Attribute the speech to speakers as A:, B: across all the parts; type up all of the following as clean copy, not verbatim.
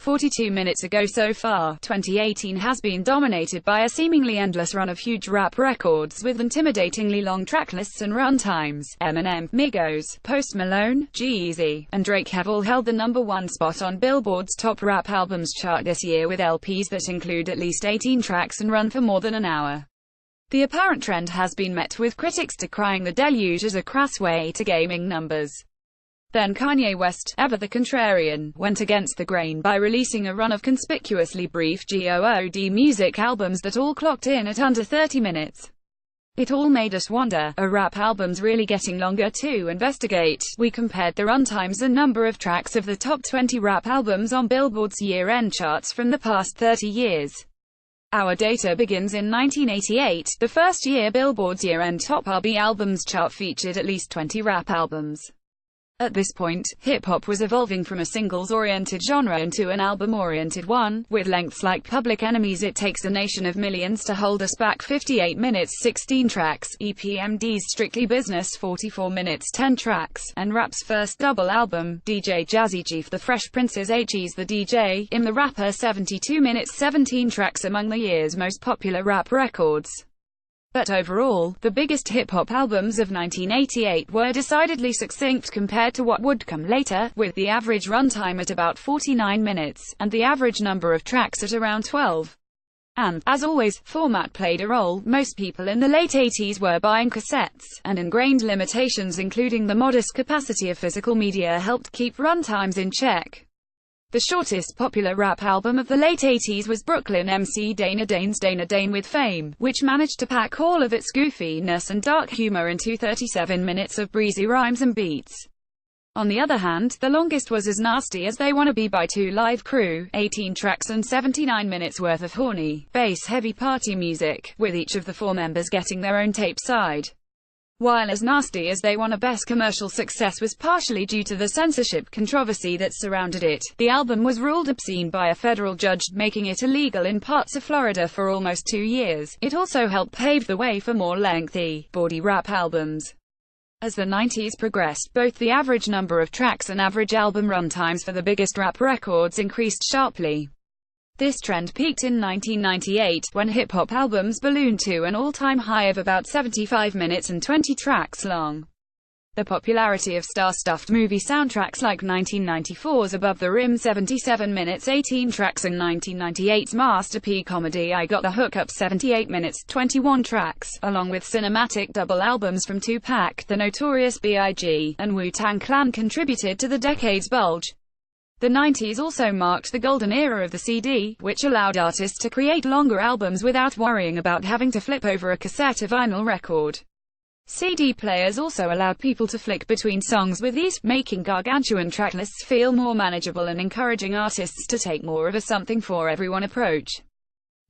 A: 42 minutes ago. So far, 2018 has been dominated by a seemingly endless run of huge rap records with intimidatingly long tracklists and runtimes. Eminem, Migos, Post Malone, G-Eazy, and Drake have all held the #1 spot on Billboard's Top Rap Albums chart this year, with LPs that include at least 18 tracks and run for more than an hour. The apparent trend has been met with critics decrying the deluge as a crass way to gaming numbers. Then Kanye West, ever the contrarian, went against the grain by releasing a run of conspicuously brief GOOD music albums that all clocked in at under 30 minutes. It all made us wonder, are rap albums really getting longer? To investigate, we compared the runtimes and number of tracks of the top 20 rap albums on Billboard's year-end charts from the past 30 years. Our data begins in 1988, the first year Billboard's year-end Top R&B Albums chart featured at least 20 rap albums. At this point, hip-hop was evolving from a singles-oriented genre into an album-oriented one. With lengths like Public Enemy's It Takes a Nation of Millions to Hold Us Back 58 minutes 16 tracks, EPMD's Strictly Business 44 minutes 10 tracks, and rap's first double album, DJ Jazzy Jeff The Fresh Prince's He's the DJ, the Rapper 72 minutes 17 tracks among the year's most popular rap records. But overall, the biggest hip-hop albums of 1988 were decidedly succinct compared to what would come later, with the average runtime at about 49 minutes, and the average number of tracks at around 12. And, as always, format played a role. Most people in the late 80s were buying cassettes, and ingrained limitations including the modest capacity of physical media helped keep runtimes in check. The shortest popular rap album of the late 80s was Brooklyn MC Dana Dane's Dana Dane with Fame, which managed to pack all of its goofiness and dark humor into 37 minutes of breezy rhymes and beats. On the other hand, the longest was As Nasty as They Wanna Be by Two Live Crew, 18 tracks and 79 minutes worth of horny, bass-heavy party music, with each of the four members getting their own tape side. While As Nasty as They Wanna's best commercial success was partially due to the censorship controversy that surrounded it, the album was ruled obscene by a federal judge, making it illegal in parts of Florida for almost 2 years. It also helped pave the way for more lengthy, bawdy rap albums. As the 90s progressed, both the average number of tracks and average album runtimes for the biggest rap records increased sharply. This trend peaked in 1998, when hip-hop albums ballooned to an all-time high of about 75 minutes and 20 tracks long. The popularity of star-stuffed movie soundtracks like 1994's Above the Rim 77 minutes 18 tracks and 1998's masterpiece comedy I Got the Hookup 78 minutes 21 tracks, along with cinematic double albums from Tupac, The Notorious B.I.G., and Wu-Tang Clan contributed to the decade's bulge. The 90s also marked the golden era of the CD, which allowed artists to create longer albums without worrying about having to flip over a cassette or vinyl record. CD players also allowed people to flick between songs with ease, making gargantuan tracklists feel more manageable and encouraging artists to take more of a something-for-everyone approach.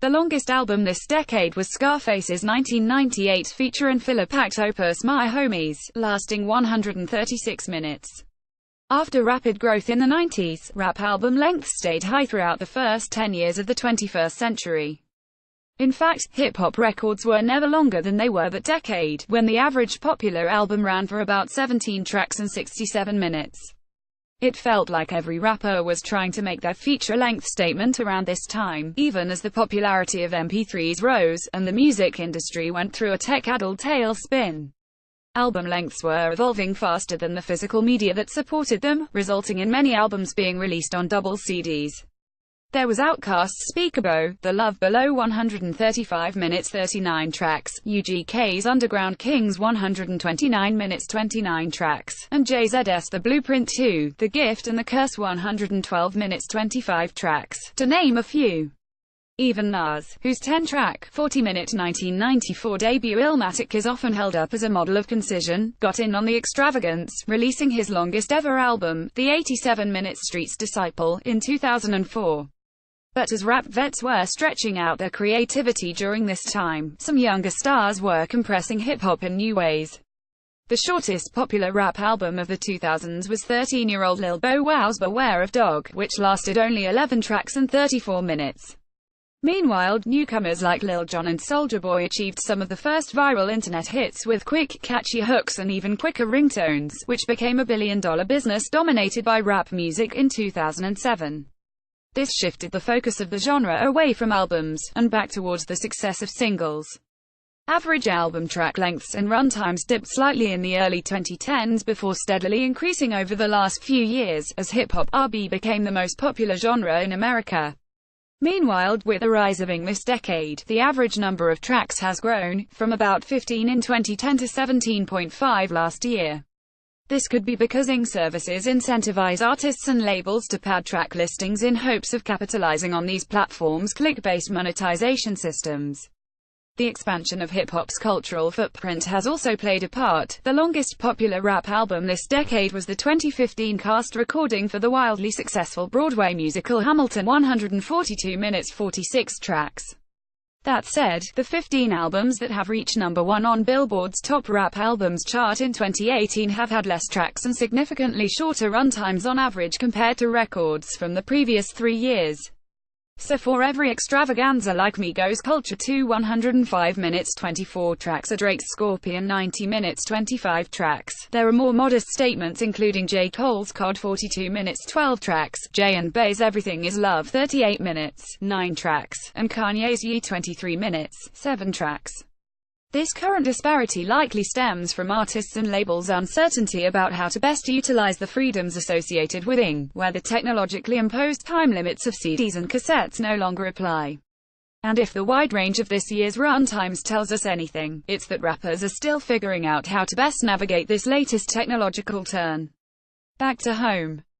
A: The longest album this decade was Scarface's 1998 feature and filler-packed opus My Homies, lasting 136 minutes. After rapid growth in the 90s, rap album lengths stayed high throughout the first 10 years of the 21st century. In fact, hip-hop records were never longer than they were that decade, when the average popular album ran for about 17 tracks and 67 minutes. It felt like every rapper was trying to make their feature-length statement around this time, even as the popularity of MP3s rose, and the music industry went through a tech-addled tailspin. Album lengths were evolving faster than the physical media that supported them, resulting in many albums being released on double CDs. There was Outkast's Speakable, The Love Below 135 minutes 39 tracks, UGK's Underground Kings 129 minutes 29 tracks, and JZ's The Blueprint 2, The Gift and The Curse 112 minutes 25 tracks, to name a few. Even Nas, whose 10-track, 40-minute 1994 debut Illmatic is often held up as a model of concision, got in on the extravagance, releasing his longest-ever album, the 87-minute Street's Disciple, in 2004. But as rap vets were stretching out their creativity during this time, some younger stars were compressing hip-hop in new ways. The shortest popular rap album of the 2000s was 13-year-old Lil Bow Wow's Beware of Dog, which lasted only 11 tracks and 34 minutes. Meanwhile, newcomers like Lil Jon and Soulja Boy achieved some of the first viral internet hits with quick, catchy hooks and even quicker ringtones, which became a billion-dollar business dominated by rap music in 2007. This shifted the focus of the genre away from albums, and back towards the success of singles. Average album track lengths and runtimes dipped slightly in the early 2010s before steadily increasing over the last few years, as hip-hop R&B became the most popular genre in America. Meanwhile, with the rise of this decade, the average number of tracks has grown, from about 15 in 2010 to 17.5 last year. This could be because services incentivize artists and labels to pad track listings in hopes of capitalizing on these platforms' click-based monetization systems. The expansion of hip-hop's cultural footprint has also played a part. The longest popular rap album this decade was the 2015 cast recording for the wildly successful Broadway musical Hamilton, 142 minutes 46 tracks. That said, the 15 albums that have reached number 1 on Billboard's Top Rap Albums chart in 2018 have had less tracks and significantly shorter runtimes on average compared to records from the previous 3 years. So for every extravaganza like Migos' Culture 2 105 minutes 24 tracks or Drake's Scorpion 90 minutes 25 tracks, there are more modest statements including J. Cole's COD 42 minutes 12 tracks, J&B's Everything Is Love 38 minutes, 9 tracks, and Kanye's Ye 23 minutes, 7 tracks. This current disparity likely stems from artists and labels' uncertainty about how to best utilize the freedoms associated with where the technologically imposed time limits of CDs and cassettes no longer apply. And if the wide range of this year's runtimes tells us anything, it's that rappers are still figuring out how to best navigate this latest technological turn. Back to home.